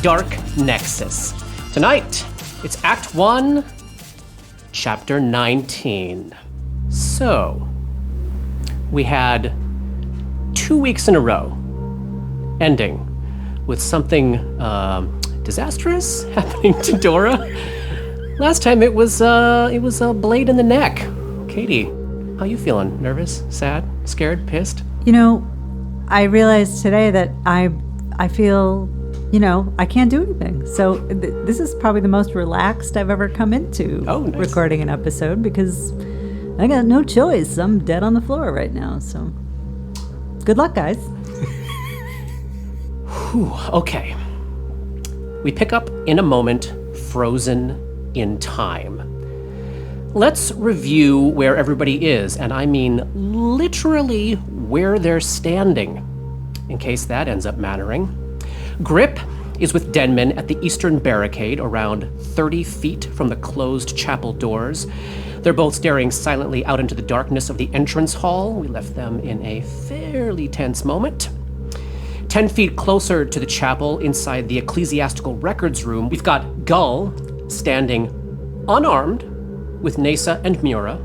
Dark Nexus. Tonight, it's Act 1, Chapter 19. So, we had 2 weeks in a row, ending with something disastrous happening to Dora. Last time it was a blade in the neck. Katie, how you feeling? Nervous? Sad? Scared? Pissed? You know, I realized today that I feel, I can't do anything. So this is probably the most relaxed I've ever come into nice. Recording an episode because I got no choice. I'm dead on the floor right now. So good luck, guys. Whew, okay. We pick up in a moment, frozen in time. Let's review where everybody is, and I mean literally where they're standing, in case that ends up mattering. Grip is with Denman at the eastern barricade, around 30 feet from the closed chapel doors. They're both staring silently out into the darkness of the entrance hall. We left them in a fairly tense moment. 10 feet closer to the chapel, inside the ecclesiastical records room, we've got Gull standing unarmed with Nesa and Mura.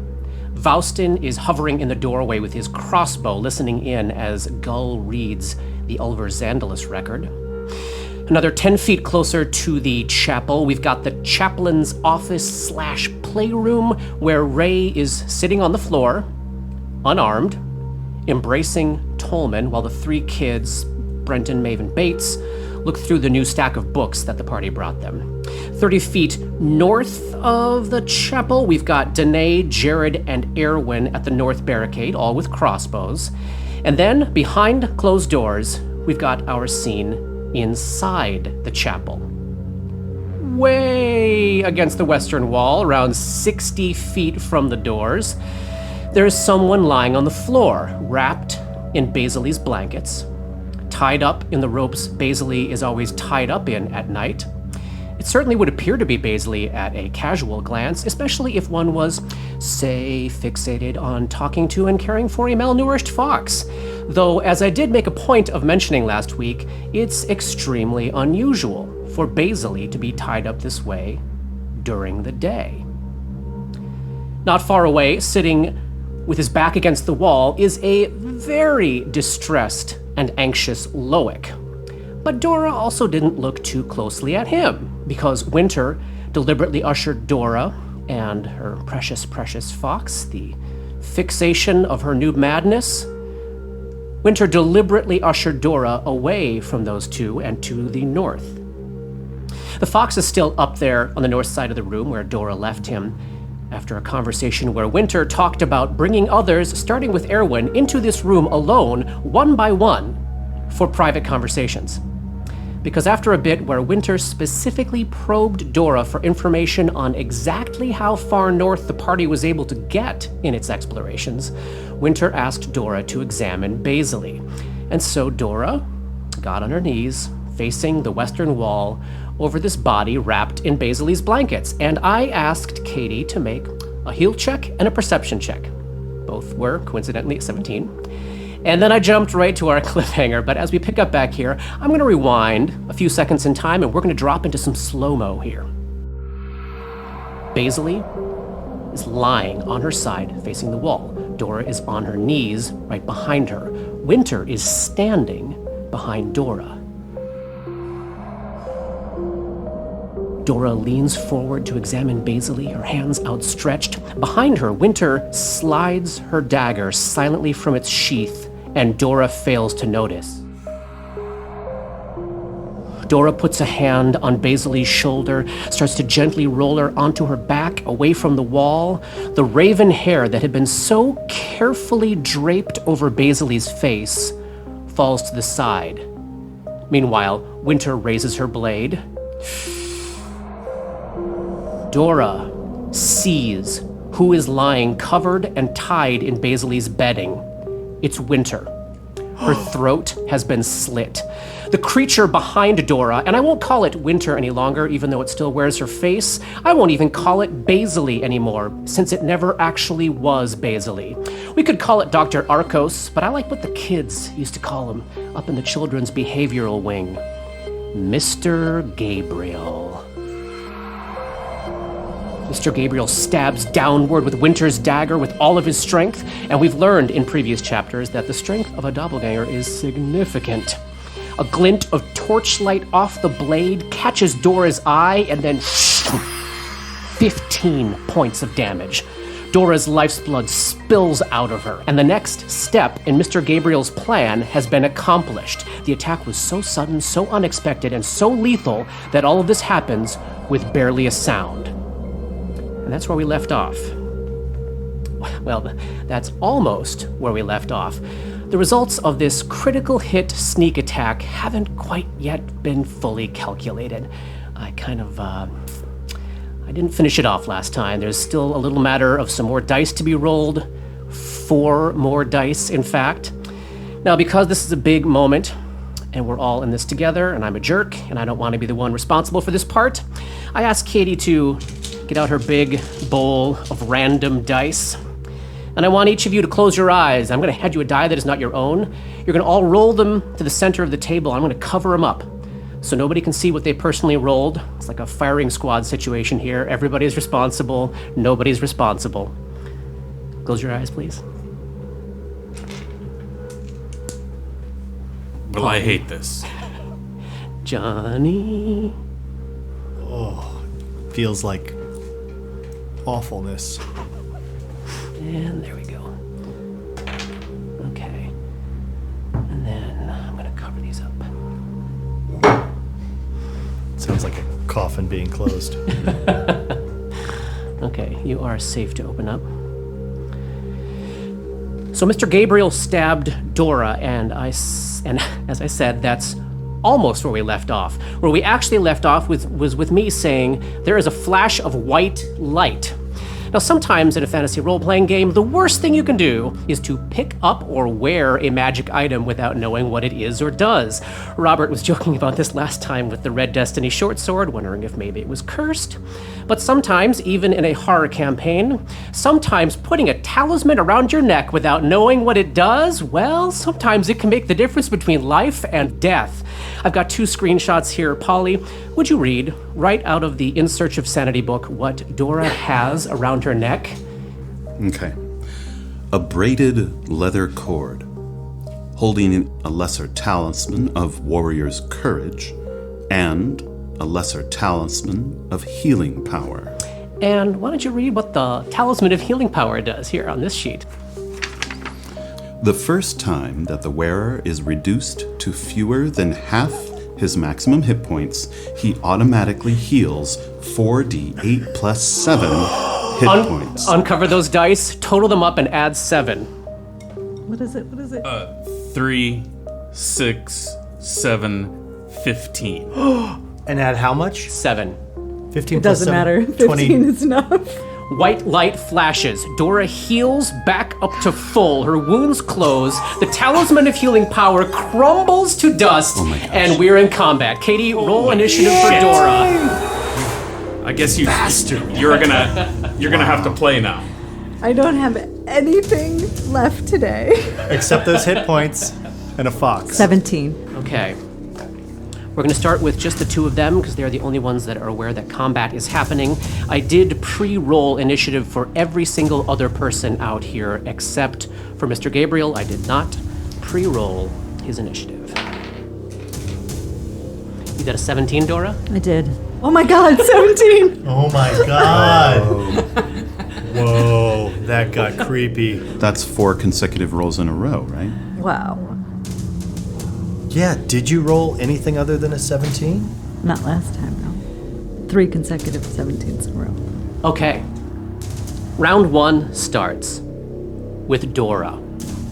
Faustin is hovering in the doorway with his crossbow, listening in as Gull reads the Ulver Zandalus record. Another 10 feet closer to the chapel, we've got the chaplain's office/playroom, where Ray is sitting on the floor, unarmed, embracing Tolman, while the three kids, Brenton, Maeve, and Bates, look through the new stack of books that the party brought them. 30 feet north of the chapel, we've got Danae, Jared, and Erwin at the north barricade, all with crossbows. And then, behind closed doors, we've got our scene inside the chapel. Way against the western wall, around 60 feet from the doors, there's someone lying on the floor, wrapped in Basilee's blankets, tied up in the ropes Basilee is always tied up in at night. It certainly would appear to be Basilee at a casual glance, especially if one was, say, fixated on talking to and caring for a malnourished fox. Though, as I did make a point of mentioning last week, it's extremely unusual for Basilee to be tied up this way during the day. Not far away, sitting with his back against the wall, is a very distressed and anxious Loic. But Dora also didn't look too closely at him, because Winter deliberately ushered Dora and her precious, precious fox, the fixation of her new madness. Winter deliberately ushered Dora away from those two and to the north. The fox is still up there on the north side of the room where Dora left him, after a conversation where Winter talked about bringing others, starting with Erwin, into this room alone, one by one, for private conversations. Because after a bit where Winter specifically probed Dora for information on exactly how far north the party was able to get in its explorations, Winter asked Dora to examine Basilee. And so Dora got on her knees, facing the western wall, over this body wrapped in Basilee's blankets, and I asked Katie to make a heal check and a perception check. Both were, coincidentally, 17. And then I jumped right to our cliffhanger, but as we pick up back here, I'm going to rewind a few seconds in time, and we're going to drop into some slow-mo here. Basilee is lying on her side, facing the wall. Dora is on her knees, right behind her. Winter is standing behind Dora. Dora leans forward to examine Basilee, her hands outstretched. Behind her, Winter slides her dagger silently from its sheath, and Dora fails to notice. Dora puts a hand on Basilee's shoulder, starts to gently roll her onto her back, away from the wall. The raven hair that had been so carefully draped over Basilee's face falls to the side. Meanwhile, Winter raises her blade. Dora sees who is lying covered and tied in Basilee's bedding. It's Winter. Her throat has been slit. The creature behind Dora, and I won't call it Winter any longer, even though it still wears her face. I won't even call it Basilee anymore, since it never actually was Basilee. We could call it Dr. Arcos, but I like what the kids used to call him up in the children's behavioral wing. Mr. Gabriel. Mr. Gabriel stabs downward with Winter's dagger with all of his strength, and we've learned in previous chapters that the strength of a doppelganger is significant. A glint of torchlight off the blade catches Dora's eye, and then 15 points of damage. Dora's life's blood spills out of her, and the next step in Mr. Gabriel's plan has been accomplished. The attack was so sudden, so unexpected, and so lethal that all of this happens with barely a sound. And that's where we left off. Well, that's almost where we left off. The results of this critical hit sneak attack haven't quite yet been fully calculated. I didn't finish it off last time. There's still a little matter of some more dice to be rolled. 4 more dice, in fact. Now, because this is a big moment, and we're all in this together, and I'm a jerk, and I don't want to be the one responsible for this part, I asked Katie to get out her big bowl of random dice. And I want each of you to close your eyes. I'm going to hand you a die that is not your own. You're going to all roll them to the center of the table. I'm going to cover them up so nobody can see what they personally rolled. It's like a firing squad situation here. Everybody's responsible. Nobody's responsible. Close your eyes, please. Well, I hate this. Johnny. Feels like awfulness. And there we go. Okay. And then I'm going to cover these up. Sounds like a coffin being closed. Okay, you are safe to open up. So Mr. Gabriel stabbed Dora, and as I said, that's almost where we left off. Where we actually left off was with me saying, there is a flash of white light. Now, sometimes in a fantasy role-playing game, the worst thing you can do is to pick up or wear a magic item without knowing what it is or does. Robert was joking about this last time with the Red Destiny short sword, wondering if maybe it was cursed. But sometimes, even in a horror campaign, sometimes putting a talisman around your neck without knowing what it does, well, sometimes it can make the difference between life and death. I've got 2 screenshots here. Polly, would you read, right out of the In Search of Sanity book, what Dora has around her neck? Okay. A braided leather cord, holding a lesser talisman of warrior's courage, and a lesser talisman of healing power. And why don't you read what the talisman of healing power does here on this sheet? The first time that the wearer is reduced to fewer than half his maximum hit points, he automatically heals 4d8 plus 7 hit points. Uncover those dice, total them up, and add 7. What is it? 3, 6, 7, 15. And add how much? 7. 15 It plus doesn't 7, matter. 15 is enough. White light flashes. Dora heals back up to full. Her wounds close. The talisman of healing power crumbles to dust. Oh my gosh. And we're in combat. Katie, roll initiative for Dora. I guess you're gonna have to play now. I don't have anything left today. Except those hit points and a fox. 17. Okay. We're going to start with just the 2 of them because they're the only ones that are aware that combat is happening. I did pre-roll initiative for every single other person out here except for Mr. Gabriel. I did not pre-roll his initiative. You got a 17, Dora? I did. Oh my god, 17! Oh my god. Whoa, that got creepy. That's 4 consecutive rolls in a row, right? Wow. Yeah, did you roll anything other than a 17? Not last time, no. 3 consecutive 17s in a row. Okay. Round 1 starts with Dora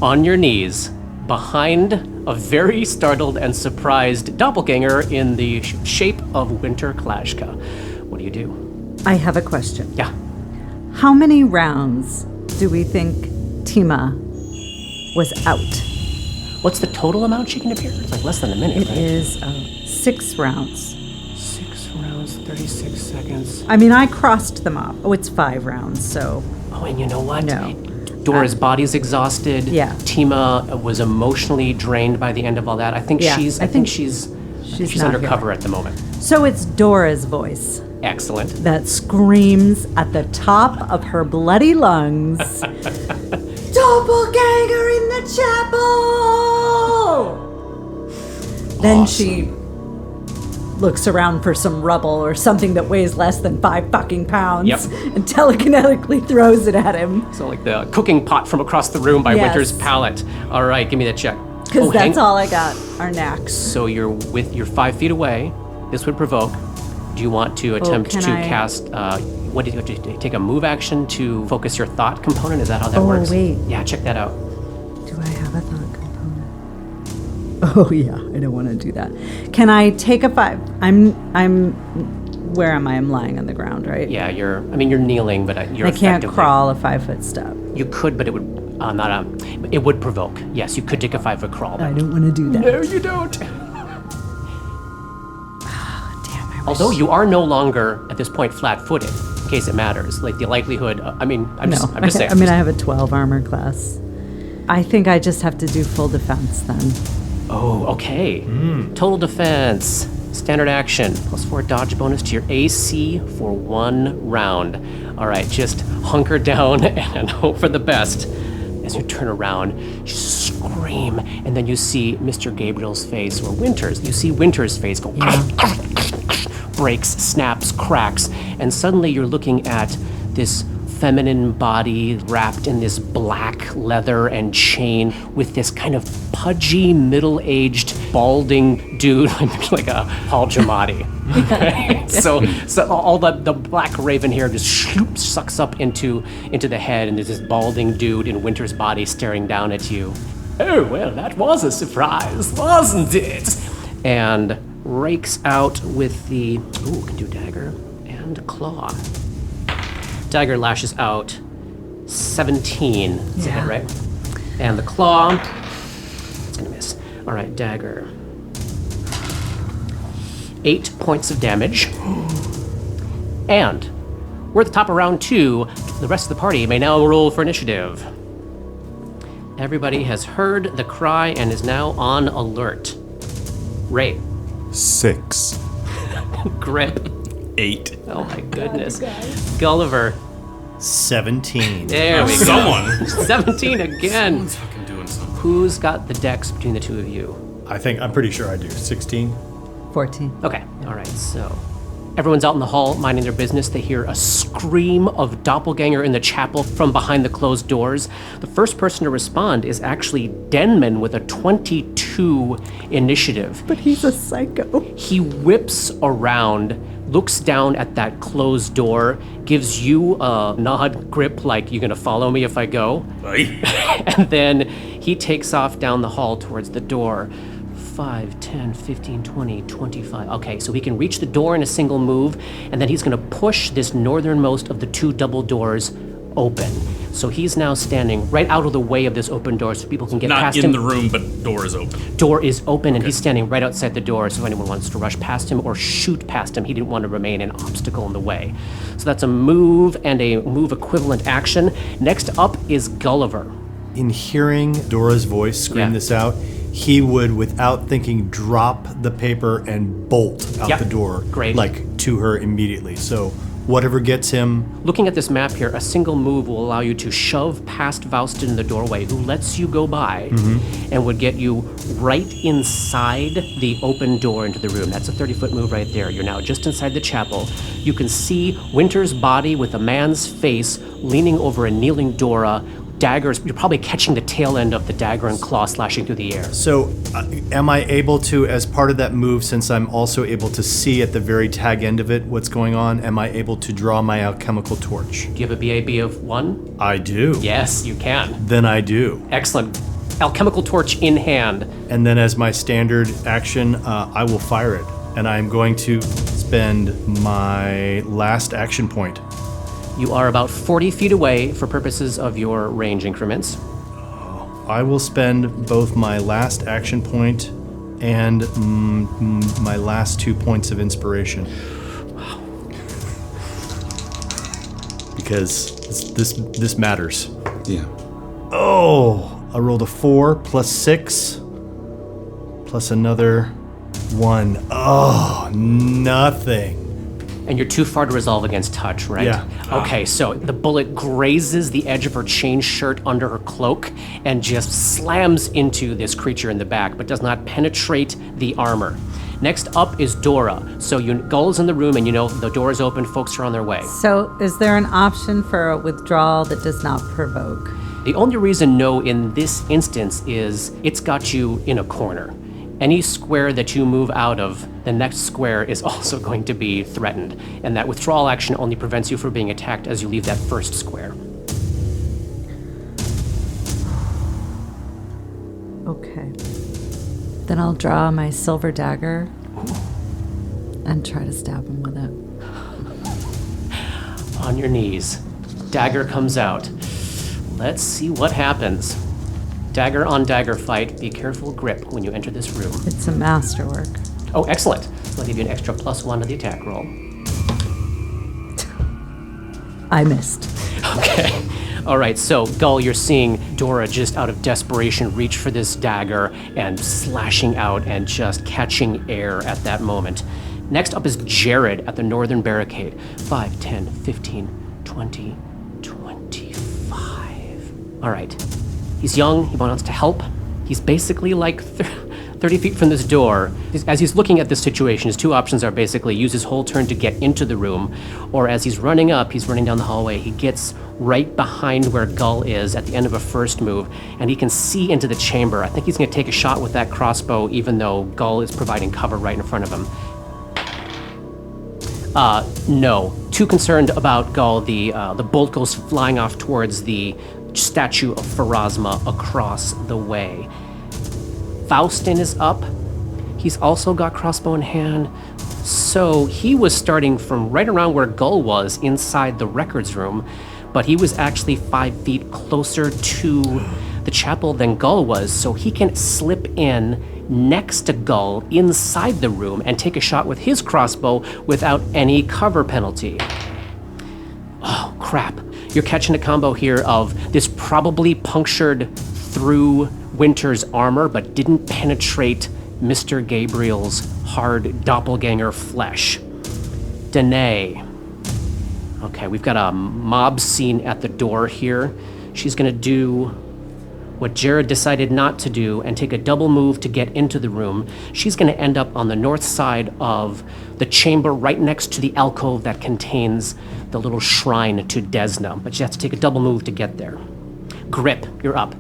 on your knees behind a very startled and surprised doppelganger in the shape of Winter Klashka. What do you do? I have a question. Yeah. How many rounds do we think Tima was out? What's the total amount she can appear? It's like less than a minute, It right? is 6 rounds. 6 rounds, 36 seconds. I mean, I crossed them off. Oh, it's 5 rounds, so Oh, and you know what? no. Dora's body's exhausted. Yeah. Tima was emotionally drained by the end of all that. I think Yeah, she's. I I think think she's. She's not undercover here. at the moment. So it's Dora's voice Excellent. that screams at the top of her bloody lungs. Doppelganger in the chapel! Then she looks around for some rubble or something that weighs less than 5 fucking pounds Yep. and telekinetically throws it at him. So like the cooking pot from across the room by Yes. Winter's pallet. All right, give me that check. Because that's all I got are knacks. So you're 5 feet away. This would provoke. Do you want to attempt can to I- cast? What did you have to take a move action to focus your thought component? Is that how that works? Wait. Yeah, check that out. Do I have a thought component? Oh yeah, I don't want to do that. Can I take a 5? I'm where am I? I'm lying on the ground, right? Yeah, you're kneeling, but you're I can't effectively- crawl a 5-foot step. You could, but it would it would provoke. Yes, you could take a 5-foot crawl. I don't want to do that. No, you don't. Damn, I wish. Although you are no longer at this point flat-footed, in case it matters. Like the likelihood. I'm just saying. I have a 12 armor class. I think I just have to do full defense then. Oh, okay. Total defense. Standard action. +4 dodge bonus to your AC for 1 round. All right, just hunker down and hope for the best. As you turn around, you scream, and then you see Mr. Gabriel's face, or Winters. You see Winters' face go breaks, snaps, cracks, and suddenly you're looking at this feminine body wrapped in this black leather and chain with this kind of pudgy, middle-aged, balding dude, like a Paul Giamatti. Okay? So all the black raven hair just sucks up into the head, and there's this balding dude in Winter's body staring down at you. Oh, well, that was a surprise, wasn't it? And rakes out with the, can do dagger and claw. Dagger lashes out 17. Is that right? And the claw, it's gonna miss. All right, dagger. 8 points of damage. And we're at the top of round 2. The rest of the party may now roll for initiative. Everybody has heard the cry and is now on alert. Ray. 6. Grip. 8. Oh my goodness. Gulliver. 17. There we go. Someone. 17 again. Someone's fucking doing something. Who's got the dex between the two of you? I'm pretty sure I do. 16. 14. Okay, all right, so everyone's out in the hall minding their business. They hear a scream of doppelganger in the chapel from behind the closed doors. The first person to respond is actually Denman with a 22 initiative. But he's a psycho. He whips around, looks down at that closed door, gives you a nod grip like, you gonna follow me if I go? Aye. And then he takes off down the hall towards the door. 5, 10, 15, 20, 25. Okay, so he can reach the door in a single move, and then he's gonna push this northernmost of the 2 double doors open. So he's now standing right out of the way of this open door so people can get Not past in him. the room, but door is open. Door is open, and he's standing right outside the door, so if anyone wants to rush past him or shoot past him, he didn't want to remain an obstacle in the way. So that's a move and a move equivalent action. Next up is Gulliver. In hearing Dora's voice scream Yeah. this out, he would, without thinking, drop the paper and bolt out Yep. the door. Great. Like, to her immediately. So, whatever gets him, Looking at this map here, a single move will allow you to shove past Faustin in the doorway, who lets you go by, and would get you right inside the open door into the room. That's a 30-foot move right there. You're now just inside the chapel. You can see Winter's body with a man's face leaning over a kneeling Dora. Daggers, you're probably catching the tail end of the dagger and claw slashing through the air. So, am I able to, as part of that move, since I'm also able to see at the very tag end of it what's going on, am I able to draw my alchemical torch? Do you have a BAB of 1? I do. Yes, you can. Then I do. Excellent. Alchemical torch in hand. And then as my standard action, I will fire it. And I'm going to spend my last action point. You are about 40 feet away for purposes of your range increments. I will spend both my last action point and my last 2 points of inspiration. Because this matters. Yeah. Oh, I rolled a 4 plus 6 plus another 1. Oh, nothing. And you're too far to resolve against touch, right? Yeah. Okay, so the bullet grazes the edge of her chain shirt under her cloak and just slams into this creature in the back, but does not penetrate the armor. Next up is Dora. So Gull's in the room, and the door is open. Folks are on their way. So is there an option for a withdrawal that does not provoke? The only reason no in this instance is it's got you in a corner. Any square that you move out of, the next square is also going to be threatened. And that withdrawal action only prevents you from being attacked as you leave that first square. Okay. Then I'll draw my silver dagger and try to stab him with it. On your knees. Dagger comes out. Let's see what happens. Dagger on dagger fight. Be careful, Grip, when you enter this room. It's a masterwork. Oh, excellent. So I'll give you an extra +1 to the attack roll. I missed. Okay. All right, so Gull, you're seeing Dora just out of desperation reach for this dagger and slashing out and just catching air at that moment. Next up is Jared at the northern barricade. 5, 10, 15, 20, 25. All right. He's young, he wants to help. He's basically like 30 feet from this door. As he's looking at this situation, his two options are basically use his whole turn to get into the room, or as he's running up, he's running down the hallway, he gets right behind where Gull is at the end of a first move, and he can see into the chamber. I think he's going to take a shot with that crossbow, even though Gull is providing cover right in front of him. No. Too concerned about Gull, the bolt goes flying off towards the statue of Pharasma across the way. Faustin is up. He's also got crossbow in hand. So he was starting from right around where Gull was inside the records room, but he was actually 5 feet closer to the chapel than Gull was, so he can slip in next to Gull inside the room and take a shot with his crossbow without any cover penalty. Oh, crap. You're catching a combo here of this probably punctured through Winter's armor, but didn't penetrate Mr. Gabriel's hard doppelganger flesh. Danae. Okay, we've got a mob scene at the door here. She's gonna do what Jared decided not to do and take a double move to get into the room. She's gonna end up on the north side of the chamber right next to the alcove that contains the little shrine to Desna, but she has to take a double move to get there. Grip, you're up.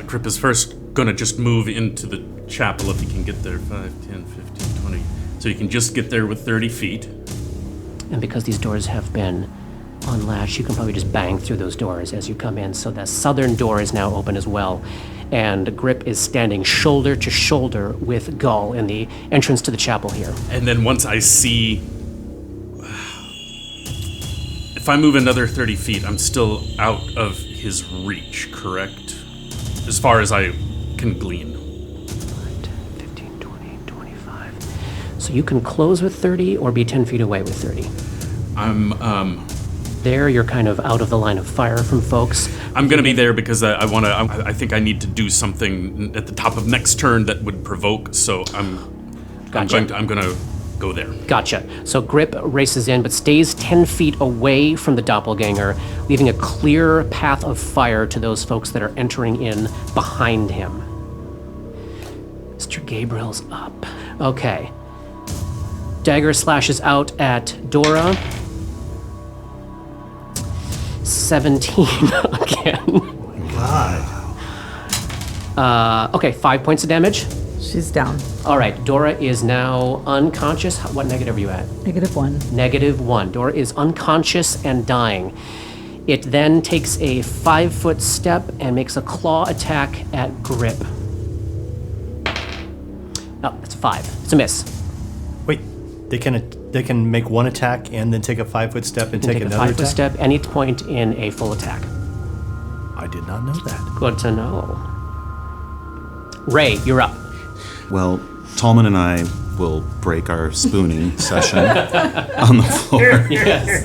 Grip is first gonna just move into the chapel if he can get there. 5, 10, 15, 20. So you can just get there with 30 feet. And because these doors have been unlatched, you can probably just bang through those doors as you come in. So the southern door is now open as well. And Grip is standing shoulder to shoulder with Gull in the entrance to the chapel here. And then once I see... If I move another 30 feet, I'm still out of his reach, correct? As far as I can glean. 15, 20, 25. So you can close with 30 or be 10 feet away with 30. There, you're kind of out of the line of fire from folks. I'm gonna be there because I think I need to do something at the top of next turn that would provoke, so I'm gonna go there. Gotcha. So Grip races in, but stays 10 feet away from the doppelganger, leaving a clear path of fire to those folks that are entering in behind him. Mr. Gabriel's up. Okay. Dagger slashes out at Dora. 17 again. God. Okay, 5 points of damage. She's down. All right, Dora is now unconscious. What negative are you at? -1. -1. Dora is unconscious and dying. It then takes a 5-foot step and makes a claw attack at Grip. Oh, it's 5. It's a miss. Wait, they can make one attack and then take a 5-foot step and take a another 5-foot attack? step any point in a full attack. I did not know that. Good to know. Ray, you're up. Well, Tallman and I will break our spooning session on the floor. Yes.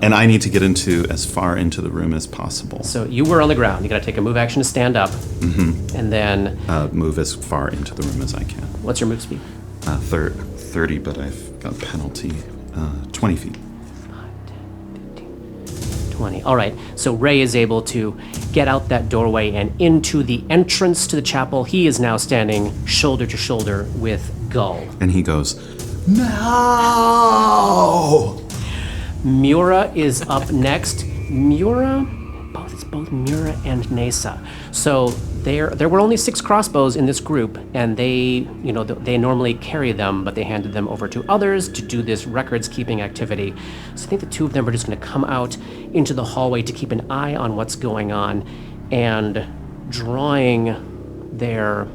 And I need to get into as far into the room as possible. So you were on the ground. You got to take a move action to stand up. Mm-hmm. And then... move as far into the room as I can. What's your move speed? 30, but I've got penalty. 20 feet. 20. All right. So Ray is able to get out that doorway and into the entrance to the chapel. He is now standing shoulder to shoulder with Gull. And he goes, "No!" Mura is up next. It's both Mura and Nesa. So there were only 6 crossbows in this group, and they normally carry them, but they handed them over to others to do this records-keeping activity. So I think the 2 of them are just going to come out into the hallway to keep an eye on what's going on, and drawing their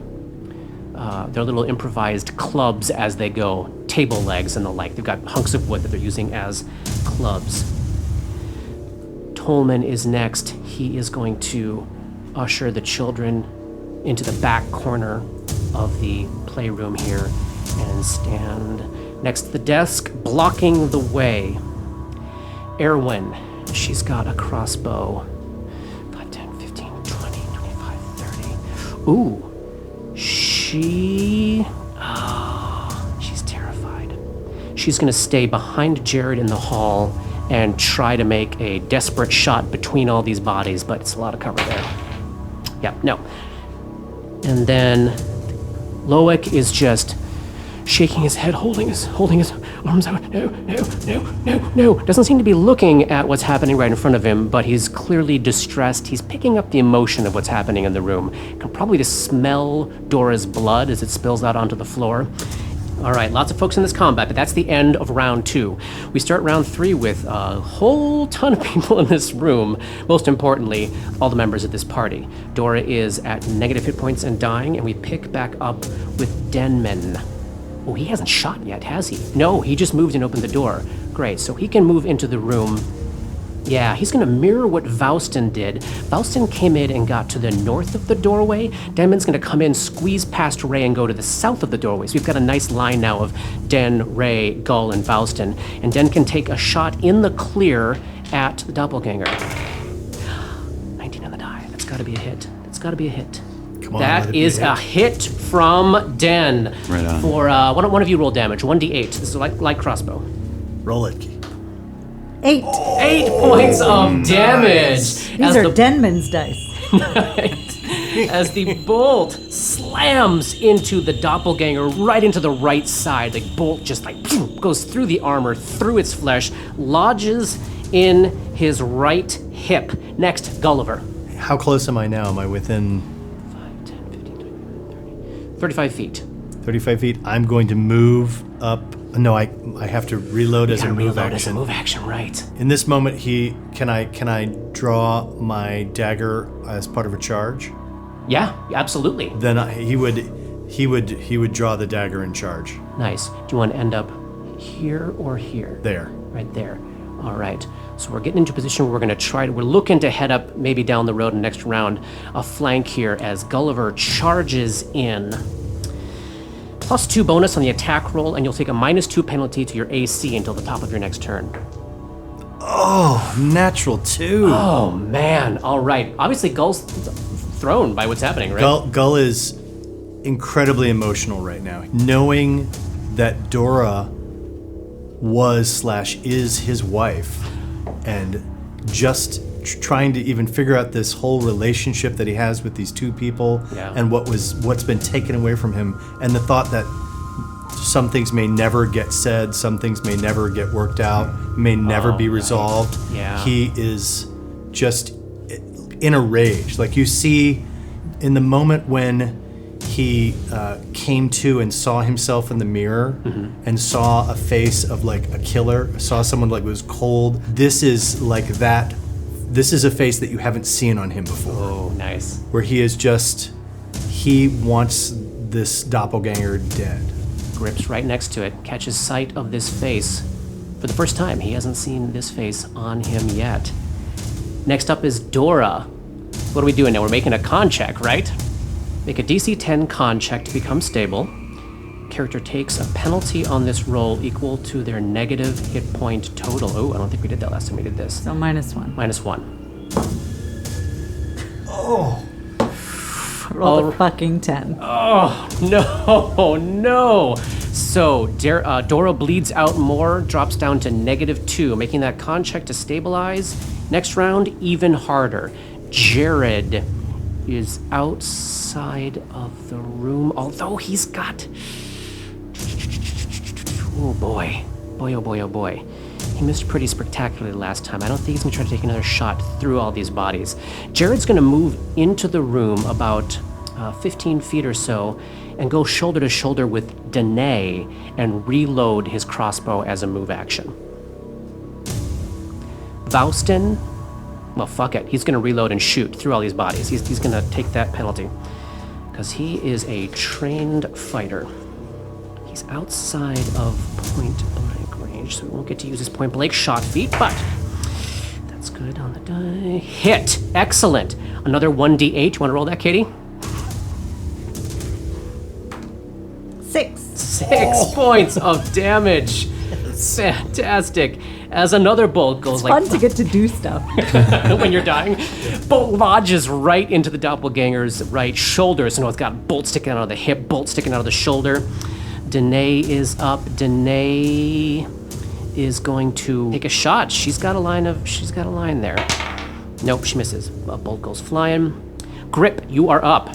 little improvised clubs as they go, table legs and the like. They've got hunks of wood that they're using as clubs. Tolman is next. He is going to usher the children into the back corner of the playroom here and stand next to the desk, blocking the way. Erwin, she's got a crossbow. 5, 10, 15, 20, 25, 30. Ooh. She's terrified. She's going to stay behind Jared in the hall and try to make a desperate shot between all these bodies, but it's a lot of cover there. Yeah, no. And then Loic is just shaking his head, holding his arms out. No. Doesn't seem to be looking at what's happening right in front of him, but he's clearly distressed. He's picking up the emotion of what's happening in the room. Can probably just smell Dora's blood as it spills out onto the floor. All right, lots of folks in this combat, but that's the end of round 2. We start round 3 with a whole ton of people in this room. Most importantly, all the members of this party. Dora is at negative hit points and dying, and we pick back up with Denman. Oh, he hasn't shot yet, has he? No, he just moved and opened the door. Great, so he can move into the room. Yeah, he's gonna mirror what Vouston did. Vouston came in and got to the north of the doorway. Denman's gonna come in, squeeze past Ray, and go to the south of the doorway. So we've got a nice line now of Den, Ray, Gull, and Vouston. And Den can take a shot in the clear at the doppelganger. 19 on the die. That's gotta be a hit. Come on, That is a hit from Den. Right on. For one of you roll damage. 1d8. This is a light crossbrow. Roll it, Key. 8. 8 points of damage. These are Denman's dice. As the bolt slams into the doppelganger right into the right side. The bolt just goes through the armor, through its flesh, lodges in his right hip. Next, Gulliver. How close am I now? Am I within 5, 10, 15, 20, 30, 35 feet. 35 feet? I'm going to move up. No, I have to reload as a move action. As a move action, right. In this moment, can I draw my dagger as part of a charge? Yeah, absolutely. Then he would draw the dagger and charge. Nice. Do you want to end up here or here? There. Right there. All right. So we're getting into a position where we're looking to head up maybe down the road in the next round, a flank here as Gulliver charges in. +2 bonus on the attack roll, and you'll take a -2 penalty to your AC until the top of your next turn. Oh, natural 2. Oh, man. All right. Obviously, Gull's thrown by what's happening, right? Gull is incredibly emotional right now. Knowing that Dora was/is his wife, and just trying to even figure out this whole relationship that he has with these 2 people, and what's been taken away from him, and the thought that some things may never get said, some things may never get worked out, may never be resolved. Right. Yeah. He is just in a rage. Like you see in the moment when he came to and saw himself in the mirror, and saw a face of like a killer, saw someone like was cold. This is like that. This is a face that you haven't seen on him before. Oh, nice. Where he wants this doppelganger dead. Grips right next to it, catches sight of this face for the first time. He hasn't seen this face on him yet. Next up is Dora. What are we doing now? We're making a con check, right? Make a DC 10 con check to become stable. character takes a penalty on this roll equal to their negative hit point total. Oh, I don't think we did that last time we did this. So -1. -1. Roll a fucking 10. Oh, no. So, Dora bleeds out more, drops down to -2, making that con check to stabilize. Next round, even harder. Jared is outside of the room, although he's got... Oh, boy. Oh, boy. He missed pretty spectacularly last time. I don't think he's going to try to take another shot through all these bodies. Jared's going to move into the room about 15 feet or so and go shoulder to shoulder with Danae and reload his crossbow as a move action. Vouston, well, fuck it. He's going to reload and shoot through all these bodies. He's going to take that penalty because he is a trained fighter. He's outside of point blank range, so we won't get to use his point blank shot feat, but that's good on the die. Hit! Excellent! Another 1d8. You want to roll that, Katie? 6. 6 points of damage. Fantastic. As another bolt goes It's fun to get to do stuff. when you're dying, bolt lodges right into the doppelganger's right shoulder. So now it's got bolt sticking out of the hip, bolt sticking out of the shoulder. Danae is up. Danae is going to take a shot. She's got a line there. Nope, she misses. A bolt goes flying. Grip, you are up.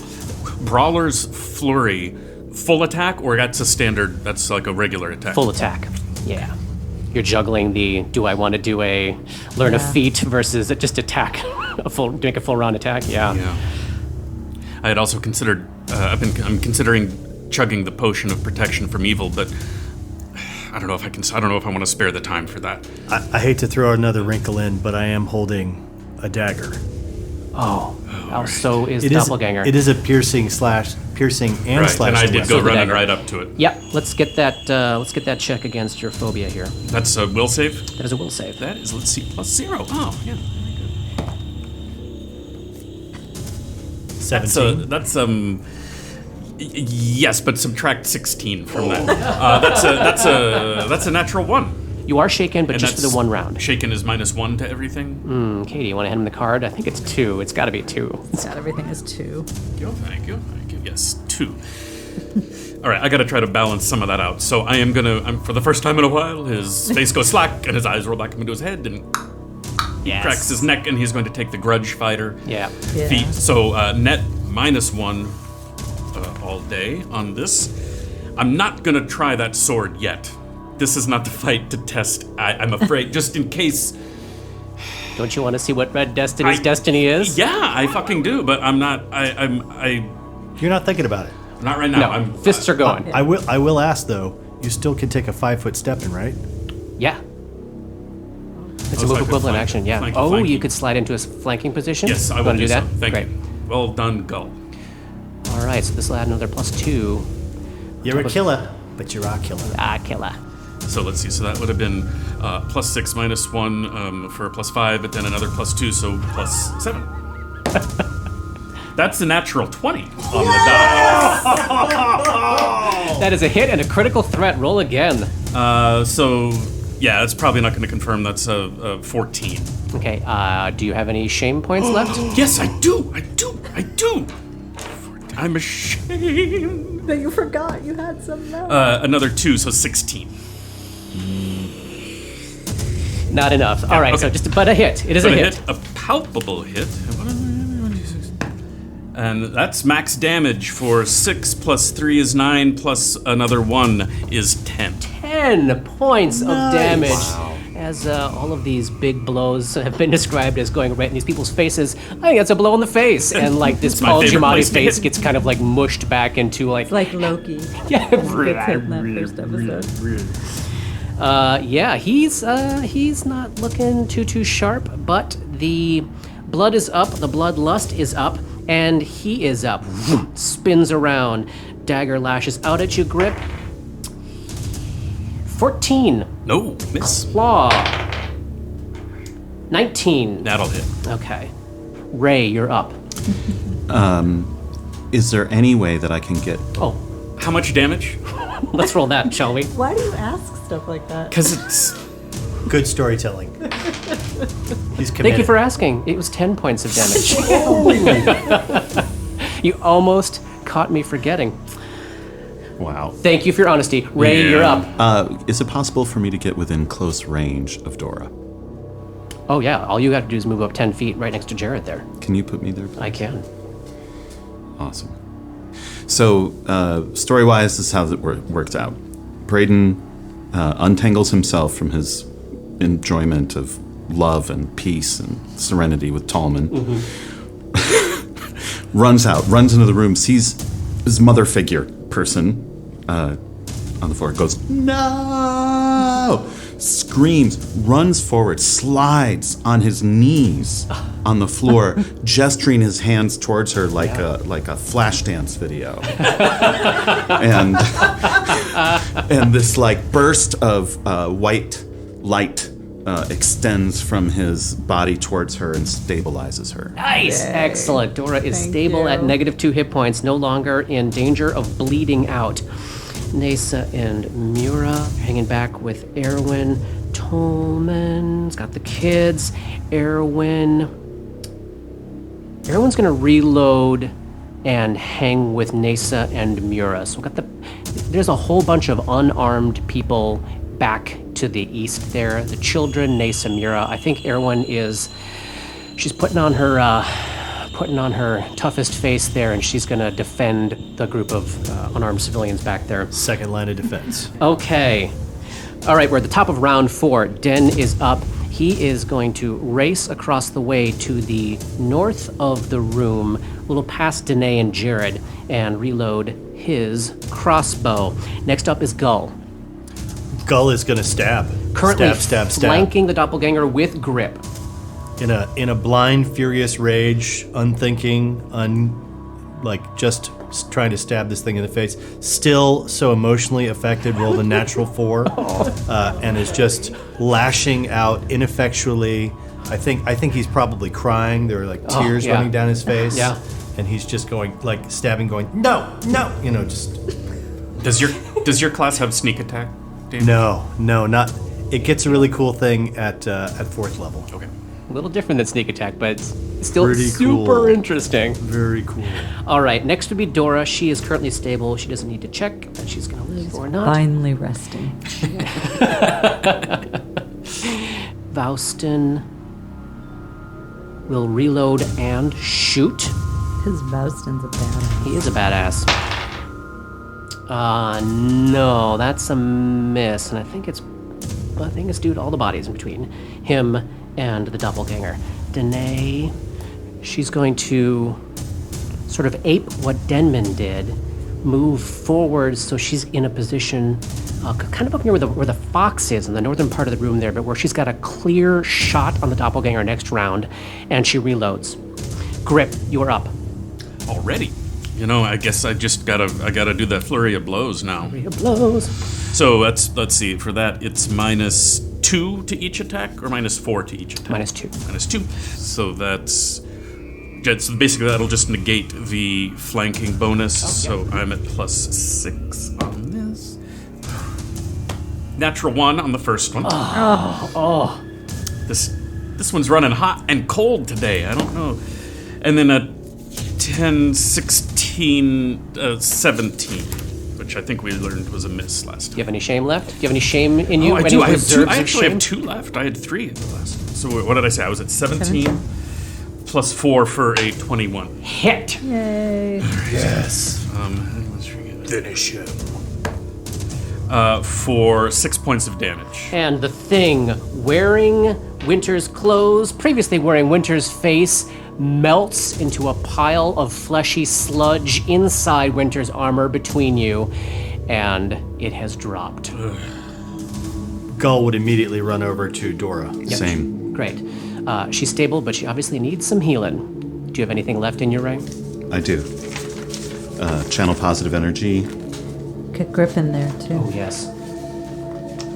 Brawler's Flurry, full attack, or that's a standard, that's like a regular attack? Full attack. Yeah. You're juggling the do I want to do a learn a feat versus just attack, make a full round attack. Yeah. I had also considered, I'm considering chugging the potion of protection from evil, but I don't know if I want to spare the time for that. I hate to throw another wrinkle in, but I am holding a dagger. So is doppelganger. It is a piercing and slashing And I did go weapon. running right up to it. Yep. Let's get that check against your phobia here. That's a will save? That is a will save. That is, let's see, +0. Oh, yeah. 17. That's yes, but subtract 16 from that. That's a natural 1. You are shaken, but And just for the that's- one round. Shaken is -1 to everything. Katie, you want to hand him the card? I think it's 2. It's got to be 2. Not everything is 2. Thank you. Yes, 2. All right, I got to try to balance some of that out. So for the first time in a while, his face goes slack and his eyes roll back into his head and Yes. cracks his neck, and he's going to take the grudge fighter Yeah. feat. So net -1 all day on this. I'm not going to try that sword yet. This is not the fight to test. I'm afraid, just in case. Don't you want to see what Red Destiny's destiny is? Yeah, I fucking do, but I'm not. You're not thinking about it. Not right now. No, fists are going. I will ask though. You still can take a 5-foot step in, right? Yeah. It's a so I move could equivalent flank- action, yeah. flank- you flanking. could slide into a flanking position? Yes, I You will wanna do that. so. Thank Great. you. Well done, Gull. All right, so this will add another +2. You're a killer, but you're a killer. Killer. So let's see. So that would have been +6 -1 for +5, but then another +2, so +7. That's a natural 20 on the die. That is a hit and a critical threat. Roll again. So yeah, that's probably not going to confirm. That's a 14. Okay, do you have any shame points left? Yes, I do. I'm ashamed. But you forgot you had some left. Another 2, so 16. Not enough. All right, okay. so just but a hit. It is But a a hit. a palpable hit. And that's max damage for 6 + 3 is 9 plus another 1 is 10. 10 points of damage. As all of these big blows have been described as going right in these people's faces, I think that's a blow in the face. And like this my Paul favorite Giamatti's place to face hit. gets kind of like mushed back into like It's like Loki. yeah, Gets hit in that first episode. yeah. He's not looking too sharp, but the blood is up, the bloodlust is up, and he is up. Spins around, dagger lashes out at you. Grip. 14. No, miss. Claw. 19. That'll hit. Okay. Ray, you're up. Is there any way that I can get... Oh, How much damage? Let's roll that, shall we? Why do you ask stuff like that? Because it's... Good storytelling. He's committed. Thank you for asking. It was 10 points of damage. You almost caught me forgetting. Wow. Thank you for your honesty. Ray, you're up. Is it possible for me to get within close range of Dora? Oh, yeah. All you have to do is move up 10 feet right next to Jared there. Can you put me there, please? I can. Awesome. So, story-wise, this is how it works out. Braden untangles himself from his enjoyment of love and peace and serenity with Tallman. Runs into the room, sees his mother figure person on the floor, goes, "No!" Screams, runs forward, slides on his knees on the floor, gesturing his hands towards her like a flash dance video. and this like burst of white light extends from his body towards her and stabilizes her. Nice! Excellent. Dora is Thank stable you. at -2 hit points, no longer in danger of bleeding out. Nasa and Mura hanging back with Erwin. Tolman's got the kids. Erwin's going to reload and hang with Nasa and Mura. So there's a whole bunch of unarmed people back to the east there. The children, Nasa, Mura. I think Erwin she's putting on her toughest face there, and she's going to defend the group of unarmed civilians back there. Second line of defense. Okay. All right, we're at the top of round 4. Den is up. He is going to race across the way to the north of the room, a little past Danae and Jared, and reload his crossbow. Next up is Gull. Gull is going to stab. Currently Stab. flanking the doppelganger with grip. In a blind, furious rage, unthinking, just trying to stab this thing in the face. Still so emotionally affected, rolled a natural 4, and is just lashing out ineffectually. I think he's probably crying. There are like tears running down his face. Yeah. And he's just going like stabbing, going no, just. Does your class have sneak attack, Dave? No, not. It gets a really cool thing at 4th level. Okay. A little different than sneak attack, but it's still Pretty super cool. interesting. Very cool. All right, next would be Dora. She is currently stable. She doesn't need to check that she's going to live or not. Finally resting. Vouston will reload and shoot. Because Vouston's a badass. He is a badass. No, that's a miss, and I think it's due to all the bodies in between him and the doppelganger. Danae, she's going to sort of ape what Denman did, move forward so she's in a position kind of up near where the fox is in the northern part of the room there, but where she's got a clear shot on the doppelganger next round, and she reloads. Grip, you're up. Already? I guess I gotta do that flurry of blows now. Flurry of blows. So let's see. For that, it's -2 to each attack, or -4 to each attack. -2. -2. So that's basically that'll just negate the flanking bonus. So I'm at +6 on this. Natural 1 on the first one. This one's running hot and cold today. I don't know. And then a 10, 16, 17, which I think we learned was a miss last time. Do you have any shame left? Do you have any shame in you? Oh, I Any do. I have 2. reserves I of actually shame? have 2 left. I had 3 in the last one. So what did I say? I was at 17 +4 for a 21. Hit. Yay. Yes. Let's forget it. Finish him. For 6 points of damage. And the thing, wearing Winter's clothes, previously wearing Winter's face, melts into a pile of fleshy sludge inside Winter's armor between you, and it has dropped. Gull would immediately run over to Dora. Same. Great. She's stable, but she obviously needs some healing. Do you have anything left in your right? I do. Channel positive energy. Get Griffin there, too. Oh, yes.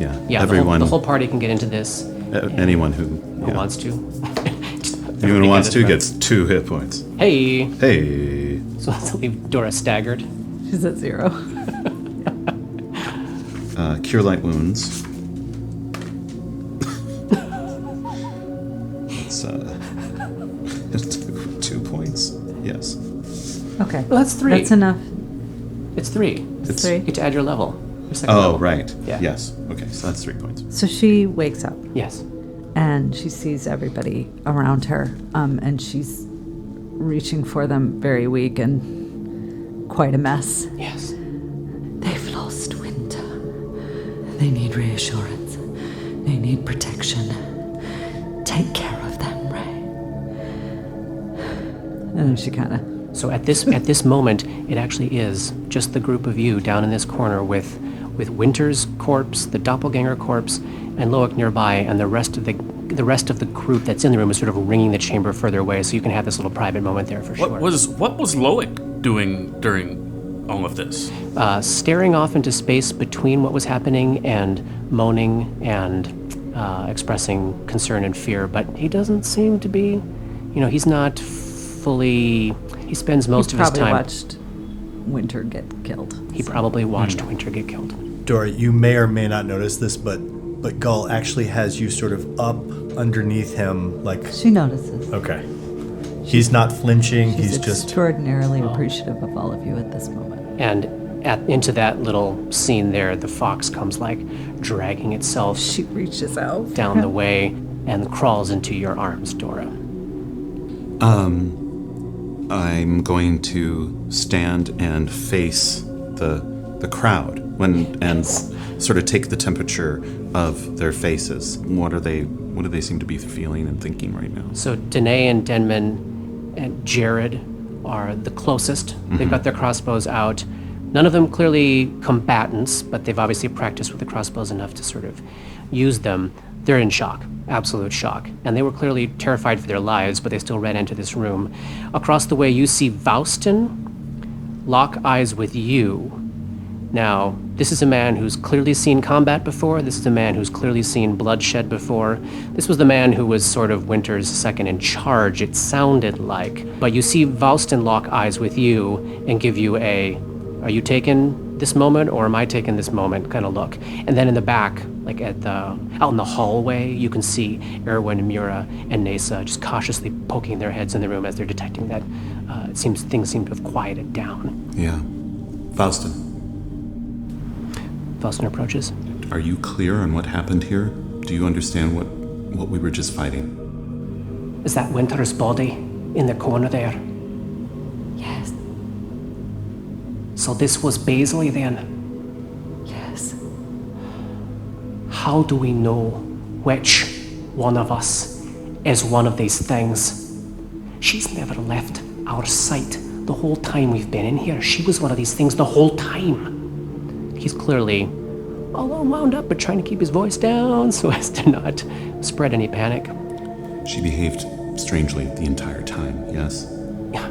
Yeah. Yeah, Everyone. the whole party can get into this. Anyone who Wants to. Anyone who wants to gets 2 hit points. Hey. Hey. So let's leave Dora staggered. She's at 0. Cure light wounds. It's 2 points. Yes. Okay. Well, that's 3. That's enough. It's 3. It's 3. You get to add your level. Your second Oh, level. right. Yeah. Yes. Okay, so that's 3 points. So she wakes up Yes. and she sees everybody around her, and she's reaching for them, very weak and quite a mess. Yes. They've lost winter. They need reassurance. They need protection. Take care of them, Ray. And then she kind of So at this moment, it actually is just the group of you down in this corner with Winter's corpse, the doppelganger corpse, and Loic nearby, and the rest of the group that's in the room is sort of ringing the chamber further away. So you can have this little private moment there for sure. What was Loic doing during all of this? Staring off into space between what was happening and moaning and expressing concern and fear, but he doesn't seem to be, he's not fully. He spends most of his probably time. watched Winter get killed. He probably watched Winter get killed. Dora, you may or may not notice this, but Gull actually has you sort of up underneath him, like, She notices. okay. He's not flinching, She's he's just... extraordinarily appreciative of all of you at this moment. And into that little scene there, the fox comes like dragging itself She reaches out down the way and crawls into your arms, Dora. I'm going to stand and face the crowd and sort of take the temperature of their faces. What do they seem to be feeling and thinking right now? So Danae and Denman and Jared are the closest. They've got their crossbows out. None of them clearly combatants, but they've obviously practiced with the crossbows enough to sort of use them. They're in shock, absolute shock. And they were clearly terrified for their lives, but they still ran into this room. Across the way, you see Faustin lock eyes with you. Now, this is a man who's clearly seen combat before. This is a man who's clearly seen bloodshed before. This was the man who was sort of Winter's second in charge, it sounded like. But you see Faustin lock eyes with you and give you a, are you taking this moment or am I taking this moment kind of look. And then in the back, like out in the hallway, you can see Erwin, Mura, and Nasa just cautiously poking their heads in the room as they're detecting that things seem to have quieted down. Yeah. Faustin, Faustin approaches. are you clear on what happened here? Do you understand what we were just fighting? Is that Winter's body in the corner there? Yes. So this was Baisley then? Yes. How do we know which one of us is one of these things? She's never left our sight the whole time we've been in here. She was one of these things the whole time. He's clearly all wound up, but trying to keep his voice down so as to not spread any panic. She behaved strangely the entire time, yes? Yeah.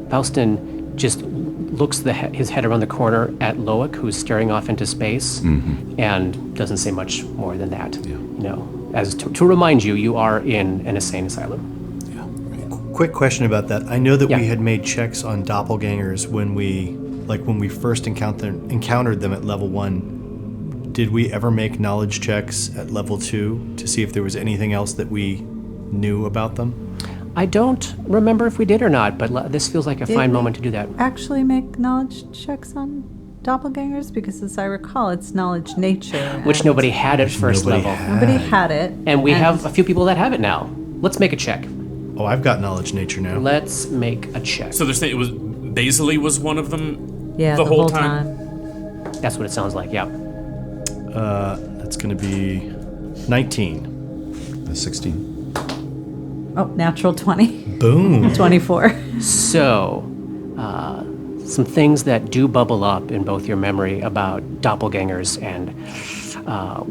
Faustin just looks his head around the corner at Loic, who's staring off into space, and doesn't say much more than that. Yeah. As to remind you, you are in an insane asylum. Yeah, right. Quick question about that. I know that Yeah. we had made checks on doppelgangers when we first encountered them at level 1. Did we ever make knowledge checks at level 2 to see if there was anything else that we knew about them? I don't remember if we did or not, but this feels like a fine we moment to do that. Actually make knowledge checks on doppelgangers? Because as I recall, it's knowledge nature. Which and nobody had at first Nobody level. had. Nobody had it. And we have a few people that have it now. Let's make a check. Oh, I've got knowledge nature now. Let's make a check. So they're saying it was Baisley was one of them. Yeah, the whole time. That's what it sounds like, yeah. That's going to be 19. 16. Oh, natural 20. Boom. 24. So, some things that do bubble up in both your memory about doppelgangers and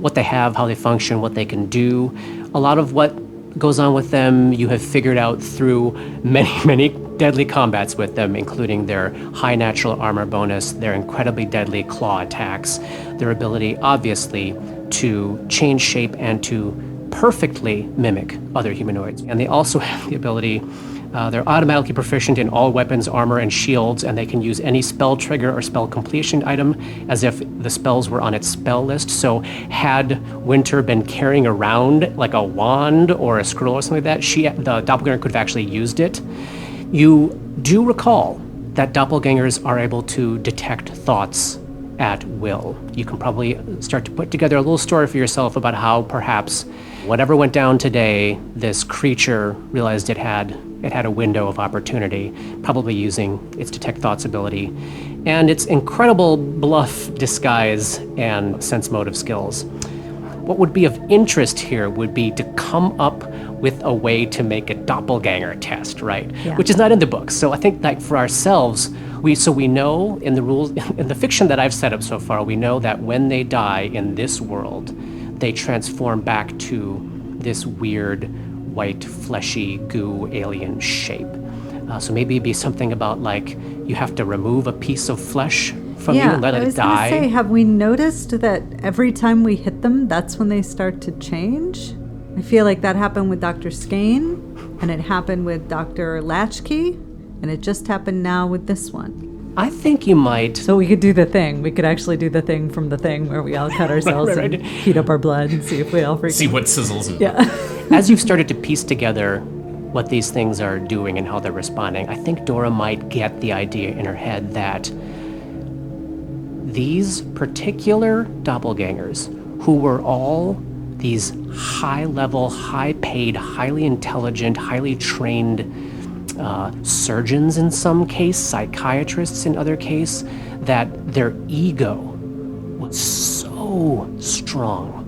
what they have, how they function, what they can do. A lot of what goes on with them you have figured out through many, many deadly combats with them, including their high natural armor bonus, their incredibly deadly claw attacks, their ability, obviously, to change shape and to perfectly mimic other humanoids. And they also have the ability They're automatically proficient in all weapons, armor, and shields, and they can use any spell trigger or spell completion item as if the spells were on its spell list. So had Winter been carrying around like a wand or a scroll or something like that, the doppelganger could have actually used it. You do recall that doppelgangers are able to detect thoughts at will. You can probably start to put together a little story for yourself about how perhaps whatever went down today, this creature realized it had a window of opportunity, probably using its detect thoughts ability and its incredible bluff, disguise, and sense motive skills. What would be of interest here would be to come up with a way to make a doppelganger test, right? Yeah. Which is not in the book. So I think that for ourselves, we know in the rules, in the fiction that I've set up so far, we know that when they die in this world, they transform back to this weird, white, fleshy, goo alien shape. So maybe it'd be something about like you have to remove a piece of flesh from you and let it die. I was going to say, have we noticed that every time we hit them, that's when they start to change? I feel like that happened with Dr. Skane, and it happened with Dr. Latchkey, and it just happened now with this one. I think you might. So we could do the thing. We could actually do the thing from the thing where we all cut ourselves Right. and heat up our blood and see if we all freak See out. what sizzles. And Yeah. As you've started to piece together what these things are doing and how they're responding, I think Dora might get the idea in her head that these particular doppelgangers, who were all these high-level, high-paid, highly intelligent, highly trained surgeons in some case, psychiatrists in other case, that their ego was so strong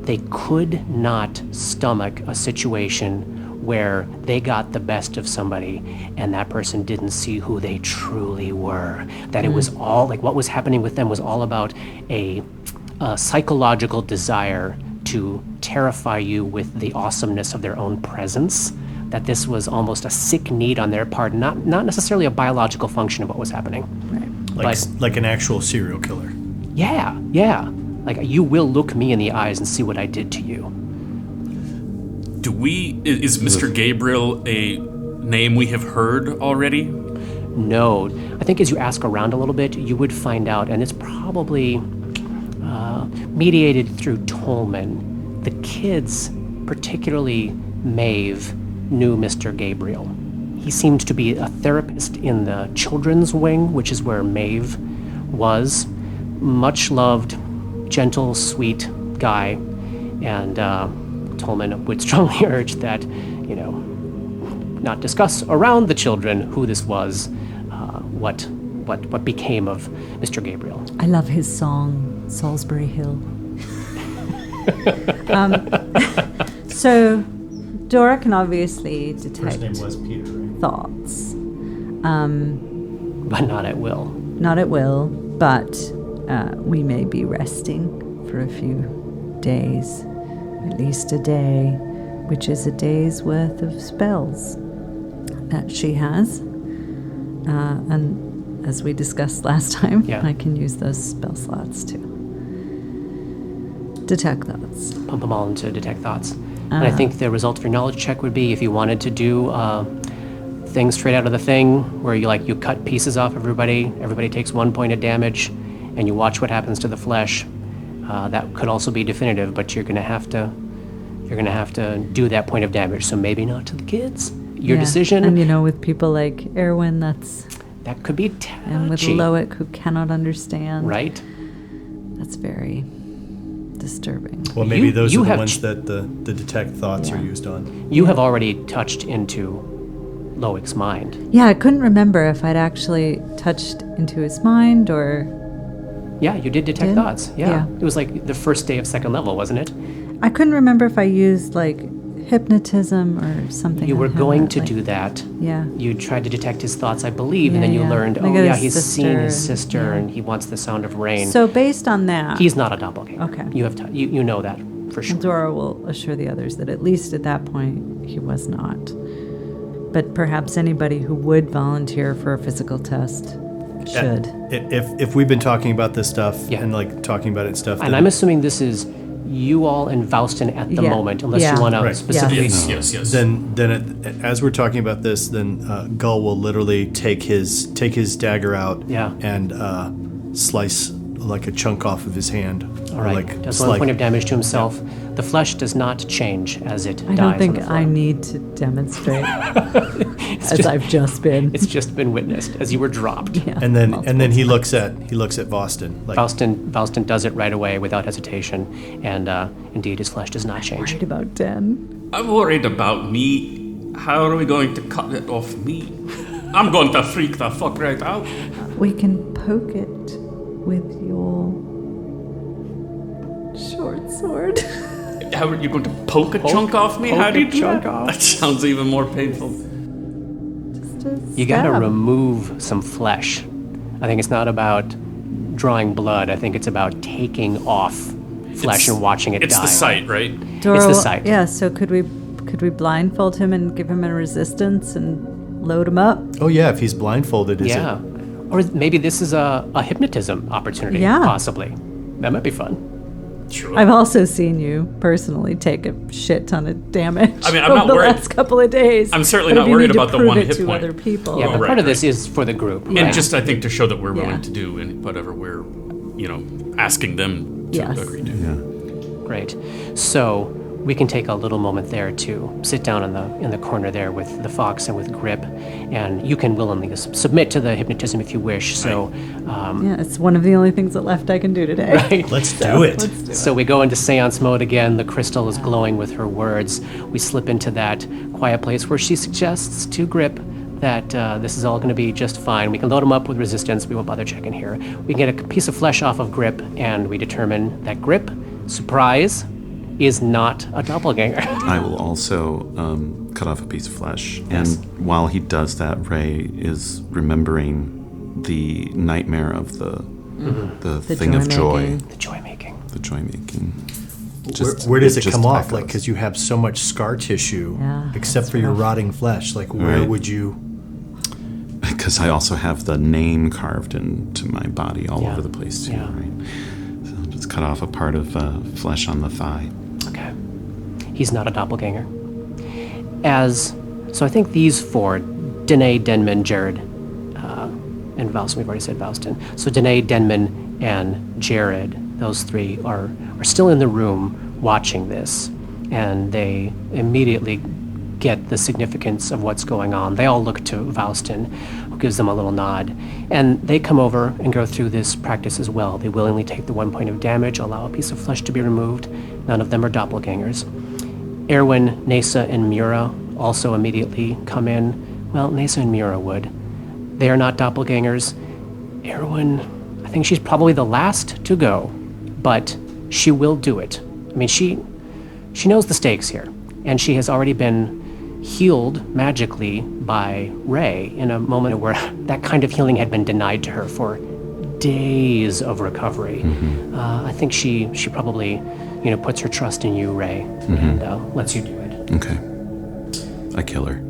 they could not stomach a situation where they got the best of somebody and that person didn't see who they truly were. That it was all, like what was happening with them was all about a psychological desire to terrify you with the awesomeness of their own presence. That this was almost a sick need on their part, not necessarily a biological function of what was happening. Like an actual serial killer. Yeah. Like, you will look me in the eyes and see what I did to you. Is Mr. Gabriel a name we have heard already? No. I think as you ask around a little bit, you would find out, and it's probably mediated through Tolman. The kids, particularly Maeve, knew Mr. Gabriel. He seemed to be a therapist in the children's wing, which is where Maeve was. Much loved, gentle, sweet guy. And Tolman would strongly urge that, not discuss around the children who this was, what became of Mr. Gabriel. I love his song, Salisbury Hill. So Dora can obviously First detect name was Peter, right? thoughts. But not at will. Not at will, but we may be resting for a few days, at least a day, which is a day's worth of spells that she has. And as we discussed last time, Yeah. I can use those spell slots to detect thoughts. Pump them all into detect thoughts. And I think the result of your knowledge check would be if you wanted to do things straight out of the thing, where you cut pieces off everybody takes 1 point of damage, and you watch what happens to the flesh. That could also be definitive, but you're gonna have to do that point of damage. So maybe not to the kids. Your decision. And with people like Erwin, That could be touchy. and with Loic, who cannot understand. Right? That's very disturbing. Well, maybe those you are the have ones that the detect thoughts are used on. You have already touched into Loic's mind. Yeah, I couldn't remember if I'd actually touched into his mind or... Yeah, you did detect Did? thoughts. Yeah. Yeah. It was like the first day of second level, wasn't it? I couldn't remember if I used, hypnotism or something. You were on him going that, to do that. Yeah. You tried to detect his thoughts, I believe, and Yeah, then you yeah. learned, Like his he's seeing his sister, sister, yeah. and he wants the sound of rain. So based on that, He's not a doppelganger. Okay. You have you know that for sure. Dora will assure the others that at least at that point, he was not. But perhaps anybody who would volunteer for a physical test should. If we've been talking about this stuff Yeah. and talking about it and stuff, And then I'm assuming this is you all and Faustin at the Yeah. moment, unless Yeah. you want to Right. specifically. Yes. As we're talking about this, then Gull will literally take his dagger out Yeah. and slice like a chunk off of his hand. All right. Like, Does 1 point of damage to himself. The flesh does not change as it I dies. don't think on the floor. I need to demonstrate as I've just been. It's just been witnessed as you were dropped. Yeah, And then multiple he times. looks at Boston. Like, Faustin does it right away without hesitation, and indeed his flesh does not change. Worried about Den. I'm worried about meat. How are we going to cut it off meat? I'm going to freak the fuck right out. We can poke it with your short sword. How are you going to poke a chunk off me? How do you do chunk that? off. That sounds even more painful. Just a You gotta stab. remove some flesh. I think it's not about drawing blood. I think it's about taking off flesh and watching it It's die. the sight, right? Doro, It's the sight. Yeah, so could we blindfold him and give him a resistance and load him up? oh yeah, if he's blindfolded, is Yeah. Or maybe this is a hypnotism opportunity, Yeah. possibly. That might be fun. Sure. I've also seen you personally take a shit ton of damage I mean, I'm over not the worried- last couple of days. I'm certainly But not if you worried need to about the prove one it hit to point. other people. Yeah, but right, part of right. this is for the group. And right? just, I think, to show that we're Yeah. willing to do and whatever we're, asking them to Yes. agree to. Yeah. Great. So we can take a little moment there to sit down in the corner there with the fox and with Grip, and you can willingly submit to the hypnotism if you wish. So, Yeah, it's one of the only things that left I can do today. right. Let's do it. So we go into seance mode again. The crystal is glowing with her words. We slip into that quiet place where she suggests to Grip that this is all going to be just fine. We can load him up with resistance. We won't bother checking here. We can get a piece of flesh off of Grip, and we determine that Grip, surprise, is not a doppelganger. I will also cut off a piece of flesh. Yes. And while he does that, Ray is remembering the nightmare of the thing of joy, joy-making. The joy making. the joy making. Where does it just come off? echoes. Like, because you have so much scar tissue, Yeah, except for your rotting flesh. Like, where Right. would you? Because I also have the name carved into my body all Yeah. over the place too, Yeah. right? So I'll just cut off a part of flesh on the thigh. Okay. He's not a doppelganger. So I think these four, Danae, Denman, Jared, and Faustin, we've already said Faustin. So Danae, Denman, and Jared, those three are still in the room watching this, and they immediately get the significance of what's going on. They all look to Faustin, who gives them a little nod, and they come over and go through this practice as well. They willingly take the 1 point of damage, allow a piece of flesh to be removed. None of them are doppelgangers. Erwin, Nesa, and Mura also immediately come in. Well, Nesa and Mura would. They are not doppelgangers. Erwin, I think she's probably the last to go, but she will do it. I mean, she knows the stakes here, and she has already been healed magically by Ray in a moment where that kind of healing had been denied to her for days of recovery. I think she probably, puts her trust in you, Ray, and lets you do it. Okay. I kill her.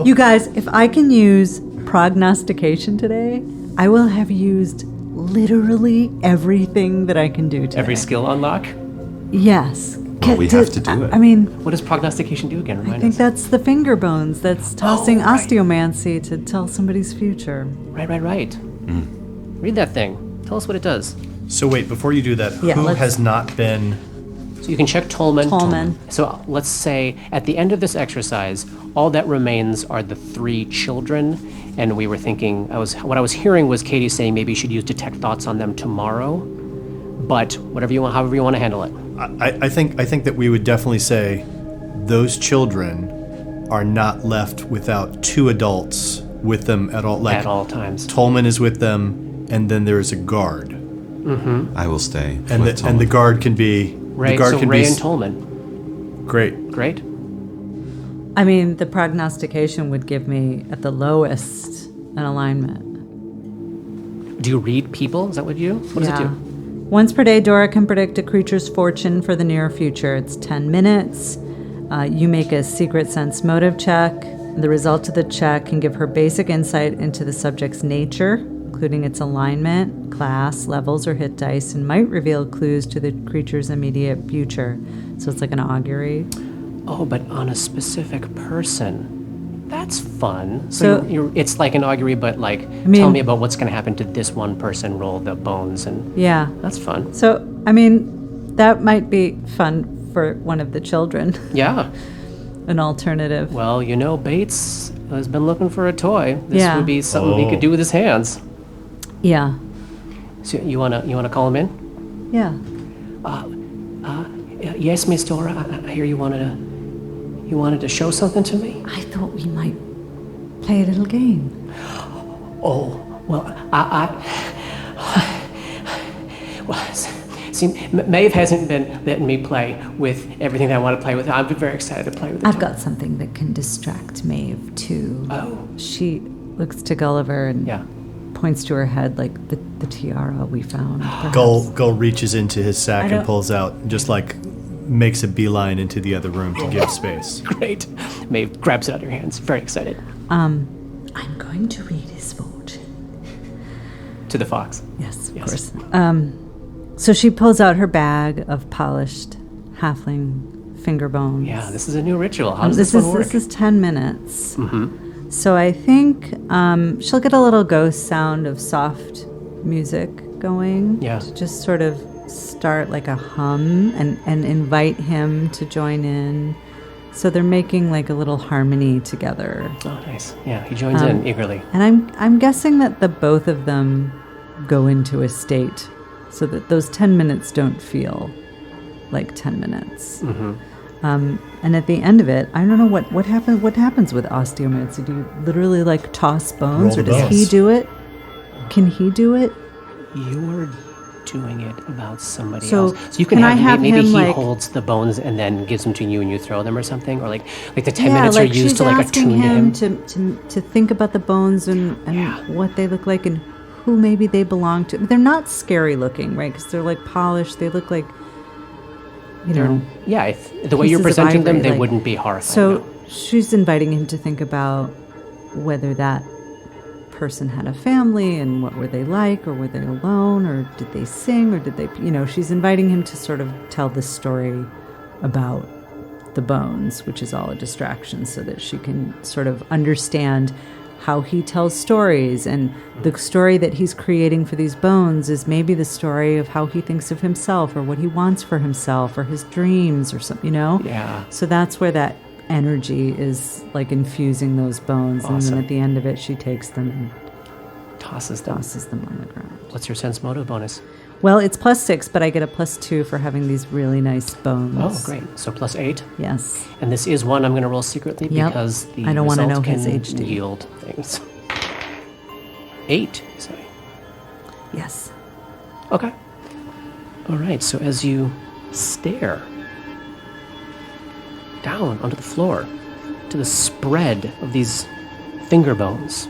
You guys, if I can use prognostication today, I will have used literally everything that I can do today. Every skill unlock. Yes. Well, we have to do it. I mean, What does prognostication do again? I Remind think us. that's the finger bones. That's tossing right. osteomancy to tell somebody's future. Right. Read that thing. Tell us what it does. So wait, before you do that, Yeah, who let's- has not been? So you can check Tolman. Tolman. So let's say at the end of this exercise, all that remains are the 3 children, and we were thinking, what I was hearing was Katie saying maybe you should use detect thoughts on them tomorrow, but whatever you want, however you want to handle it. I think that we would definitely say those children are not left without 2 adults with them at all. Like At all times. Tolman is with them, and then there is a guard, I will stay. and with the Tolman. guard can be Ray, the guard so can Ray be and Tolman. great. Great. I mean, the prognostication would give me, at the lowest, an alignment. Do you read people? Is that what you do? What does it do? Once per day, Dora can predict a creature's fortune for the near future. It's 10 minutes. You make a secret sense motive check. The result of the check can give her basic insight into the subject's nature, including its alignment, class, levels, or hit dice, and might reveal clues to the creature's immediate future. So it's like an augury. Oh, but on a specific person. That's fun. So- it's like an augury, but like, tell me about what's going to happen to this one person, roll the bones, and Yeah. that's fun. So, that might be fun for one of the children, Yeah. an alternative. Well, Bates has been looking for a toy. This Yeah. would be something he could do with his hands. Yeah. So you wanna call him in? Yeah. Yes, Miss Dora. I hear you wanted to show something to me. I thought we might play a little game. Oh, well, see, Maeve hasn't been letting me play with everything that I want to play with. I'm very excited to play with it. I've got something that can distract Maeve, too. Oh, She looks to Gulliver and yeah. points to her head like the tiara we found. perhaps. Gull reaches into his sack and don't- pulls out, just like makes a beeline into the other room to give space. Great. Maeve grabs it out of your hands, very excited. I'm going to read his fortune. To the fox. Yes, of Yes. course. So she pulls out her bag of polished halfling finger bones. Yeah, this is a new ritual. How does this This one work? is 10 minutes. So I think she'll get a little ghost sound of soft music going. Yeah. To just sort of start like a hum and invite him to join in. So they're making like a little harmony together. Oh, nice. Yeah, he joins in eagerly. And I'm guessing that the both of them go into a state so that those 10 minutes don't feel like 10 minutes. And at the end of it, I don't know what happens with osteomancy. Do you literally like toss bones, Roll or the does he bones. do it? Can he do it? You're doing it about somebody So, else. So you can can I have, have maybe him, he like- holds the bones and then gives them to you and you throw them or something, or like the 10 Yeah, minutes like are used she's to like asking attune to him. to think about the bones and Yeah. what they look like and who maybe they belong to. They're not scary looking, right? Because they're like polished. They look like, Yeah, if the way you're pieces of presenting them, ivory, they like- wouldn't be horrifying. So no. she's inviting him to think about whether that person had a family and what were they like, or were they alone, or did they sing, or did they, she's inviting him to sort of tell this story about the bones, which is all a distraction, so that she can sort of understand how he tells stories. And the story that he's creating for these bones is maybe the story of how he thinks of himself, or what he wants for himself, or his dreams, or something, Yeah. So that's where that energy is like infusing those bones. And Awesome. then at the end of it, she takes them and Tosses them. tosses them on the ground. What's your sense motive bonus? Well, it's +6, but I get a +2 for having these really nice bones. Oh, great. So +8. Yes. And this is one I'm going to roll secretly Yep. because the I don't wanna result know his can HD. yield things. 8, you say? Yes. Okay. All right, so as you stare down onto the floor to the spread of these finger bones,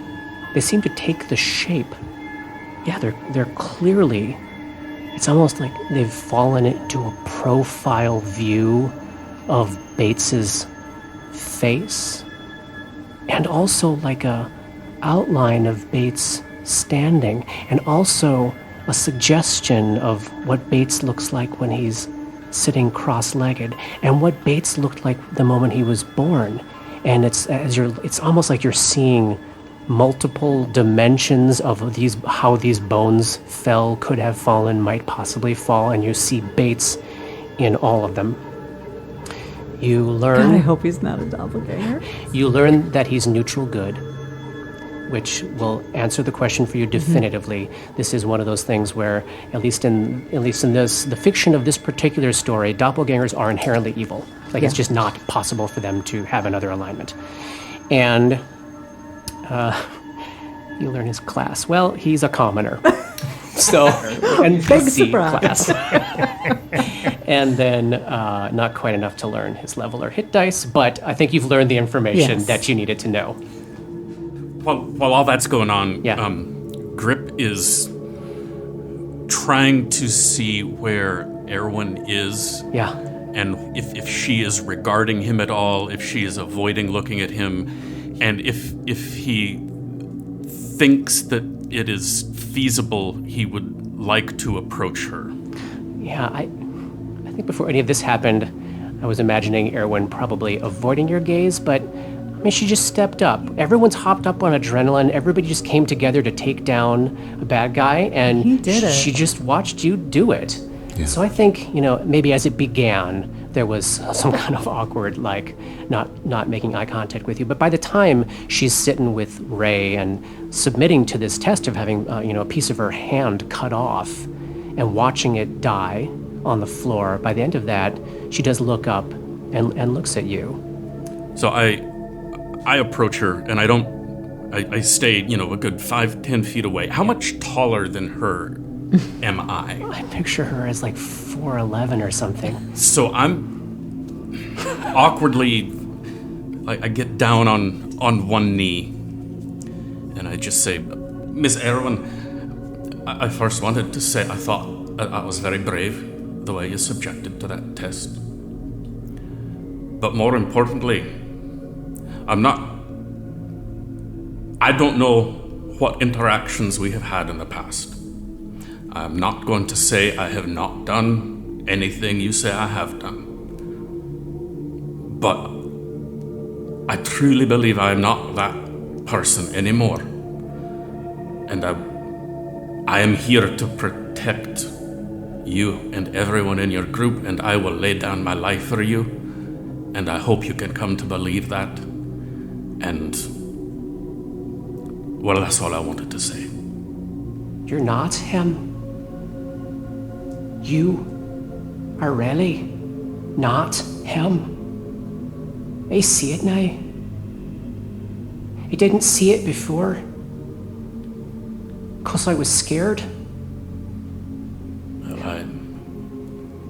they seem to take the shape. Yeah, they're clearly, it's almost like they've fallen into a profile view of Bates's face, and also like a outline of Bates standing, and also a suggestion of what Bates looks like when he's sitting cross-legged, and what Bates looked like the moment he was born. And it's almost like you're seeing multiple dimensions of how these bones could have fallen, might possibly fall, and you see Bates in all of them. You learn. God, I hope he's not a doppelganger. You learn that he's neutral good, which will answer the question for you definitively. This is one of those things where, at least in the fiction of this particular story, doppelgangers are inherently evil. Like it's just not possible for them to have another alignment. And you learn his class. Well, he's a commoner. So, and Big C surprise. class. And then not quite enough to learn his level or hit dice, but I think you've learned the information Yes. that you needed to know. While all that's going on, Yeah. Grip is trying to see where Erwin is, Yeah. and if she is regarding him at all, if she is avoiding looking at him, and if he thinks that it is feasible he would like to approach her. Yeah, I think before any of this happened, I was imagining Erwin probably avoiding your gaze, but I mean, she just stepped up. Everyone's hopped up on adrenaline. Everybody just came together to take down a bad guy, and He did it. she just watched you do it. Yeah. So I think, maybe as it began, there was some kind of awkward, like, not making eye contact with you. But by the time she's sitting with Ray and submitting to this test of having, a piece of her hand cut off and watching it die on the floor, by the end of that, she does look up and looks at you. So I approach her, and I stay, a good 5-10 feet away. How much taller than her am I? I picture her as like 4'11" or something. So I'm awkwardly, I get down on one knee, and I just say, Miss Erwin, I first wanted to say I thought I was very brave the way you subjected to that test. But more importantly, I don't know what interactions we have had in the past. I'm not going to say I have not done anything you say I have done. But I truly believe I am not that person anymore. And I am here to protect you and everyone in your group, and I will lay down my life for you. And I hope you can come to believe that. And, well, that's all I wanted to say. You're not him. You are really not him. I see it now. I didn't see it before. 'Cause I was scared. Well,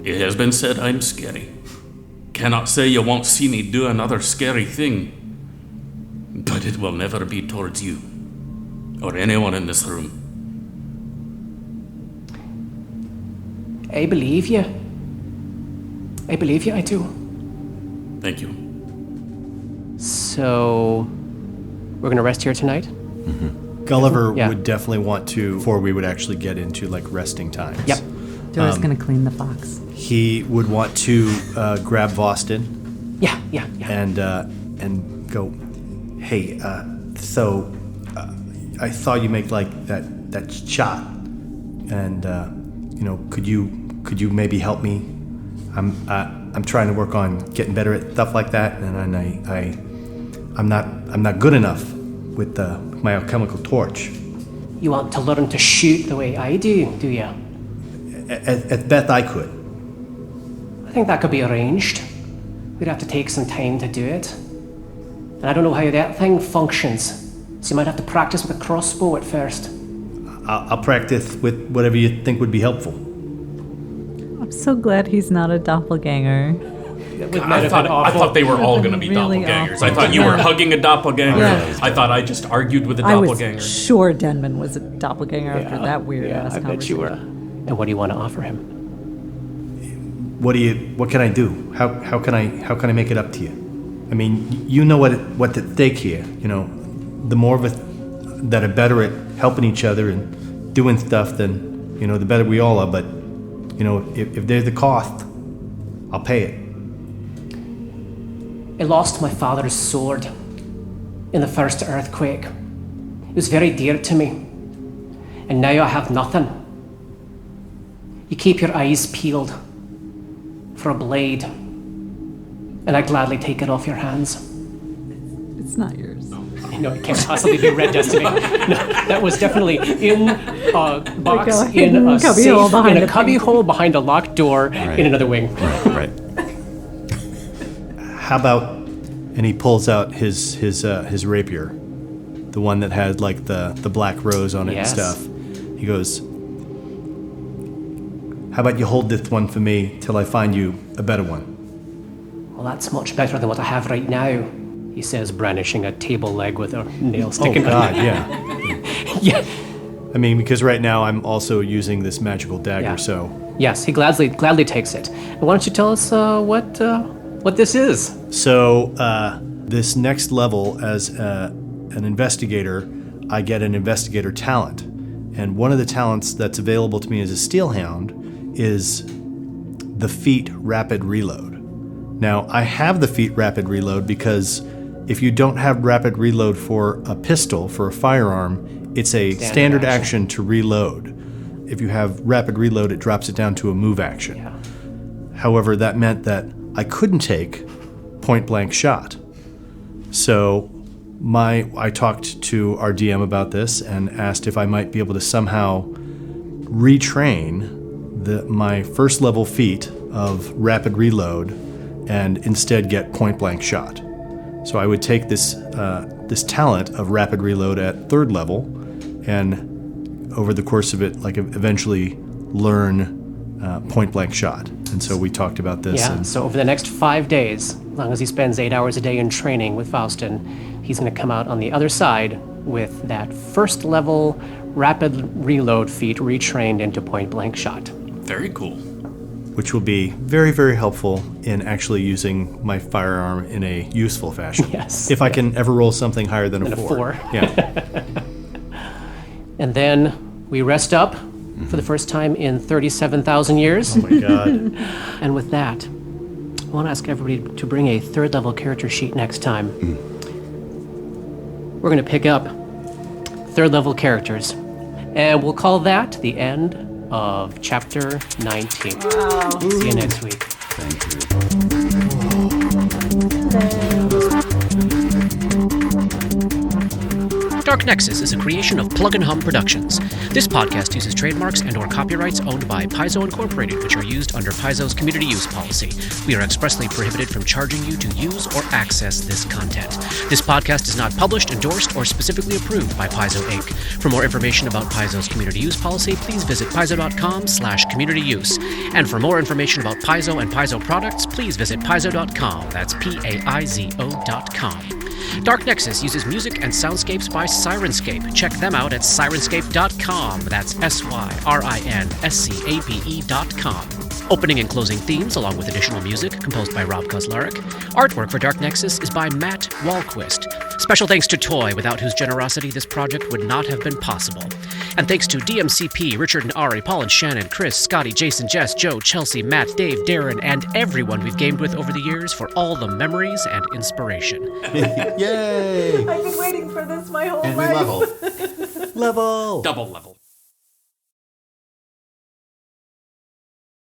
it has been said I'm scary. Cannot say you won't see me do another scary thing, but it will never be towards you or anyone in this room. I believe you. I believe you, I do. Thank you. So, we're gonna rest here tonight? Gulliver Yeah. would definitely want to, before we would actually get into like resting times. Yep. Dora's gonna clean the box. He would want to grab Vostin Yeah. and go, hey, I saw you make like that shot, and could you maybe help me? I'm trying to work on getting better at stuff like that, and I'm not good enough with my alchemical torch. You want to learn to shoot the way I do you? As best I could. I think that could be arranged. We'd have to take some time to do it. And I don't know how that thing functions, so you might have to practice with a crossbow at first. I'll practice with whatever you think would be helpful. I'm so glad he's not a doppelganger. I thought they were all going to be Really doppelgangers. awful. I thought you were hugging a doppelganger. Yeah. I thought I just argued with a I doppelganger. was sure Denman was a doppelganger after that weird ass I conversation. bet you were. And what do you want to offer him? What can I do? How can I make it up to you? I mean, you know what's at stake here. The more of us that are better at helping each other and doing stuff, then the better we all are. But if there's a cost, I'll pay it. I lost my father's sword in the first earthquake. It was very dear to me. And now I have nothing. You keep your eyes peeled for a blade, and I gladly take it off your hands. It's not yours. No, it can't possibly be Red Destiny. No, that was definitely in a box, Like a in a cubby safe, hole behind in a a cubby thing. hole behind a locked door in another wing. Right. How about? And he pulls out his rapier, the one that had like the black rose on it Yes. and stuff. He goes, how about you hold this one for me till I find you a better one? Well, that's much better than what I have right now, he says, brandishing a table leg with a nail sticking out. yeah. Yeah. I mean, because right now I'm also using this magical dagger, Yeah. so Yes, he gladly takes it. And why don't you tell us what this is? So this next level, as an investigator, I get an investigator talent. And one of the talents that's available to me as a steelhound is the feat rapid reload. Now, I have the feat rapid reload because if you don't have rapid reload for a pistol, for a firearm, it's a standard action to reload. If you have rapid reload, it drops it down to a move action. Yeah. However, that meant that I couldn't take point blank shot. So I talked to our DM about this and asked if I might be able to somehow retrain my first level feat of rapid reload and instead get point blank shot. So I would take this talent of rapid reload at 3rd level and over the course of it, eventually learn point blank shot. And so we talked about this. Yeah, so over the next 5 days, as long as he spends 8 hours a day in training with Faustin, he's going to come out on the other side with that 1st level rapid reload feat retrained into point blank shot. Very cool. Which will be very, very helpful in actually using my firearm in a useful fashion. Yes. If I can ever roll something higher than a 4. Yeah. And then we rest up for the first time in 37,000 years. Oh my God. And with that, I want to ask everybody to bring a 3rd level character sheet next time. We're going to pick up 3rd level characters, and we'll call that the end of chapter 19. Wow. See you next week. Thank you. Dark Nexus is a creation of Plug and Hum Productions. This podcast uses trademarks and/or copyrights owned by Paizo Incorporated, which are used under Paizo's community use policy. We are expressly prohibited from charging you to use or access this content. This podcast is not published, endorsed, or specifically approved by Paizo Inc. For more information about Paizo's community use policy, please visit paizo.com/communityuse. And for more information about Paizo and Paizo products, please visit paizo.com. That's PAIZO.com. Dark Nexus uses music and soundscapes by Syrinscape. Check them out at syrinscape.com. That's SYRINSCAPE.com. Opening and closing themes, along with additional music, composed by Rob Kauzlaric. Artwork for Dark Nexus is by Matt Wahlquist. Special thanks to Toy, without whose generosity this project would not have been possible. And thanks to DMCP, Richard and Ari, Paul and Shannon, Chris, Scotty, Jason, Jess, Joe, Chelsea, Matt, Dave, Darren, and everyone we've gamed with over the years for all the memories and inspiration. Yay! I've been waiting for this my whole And we life. level. Level. Double level.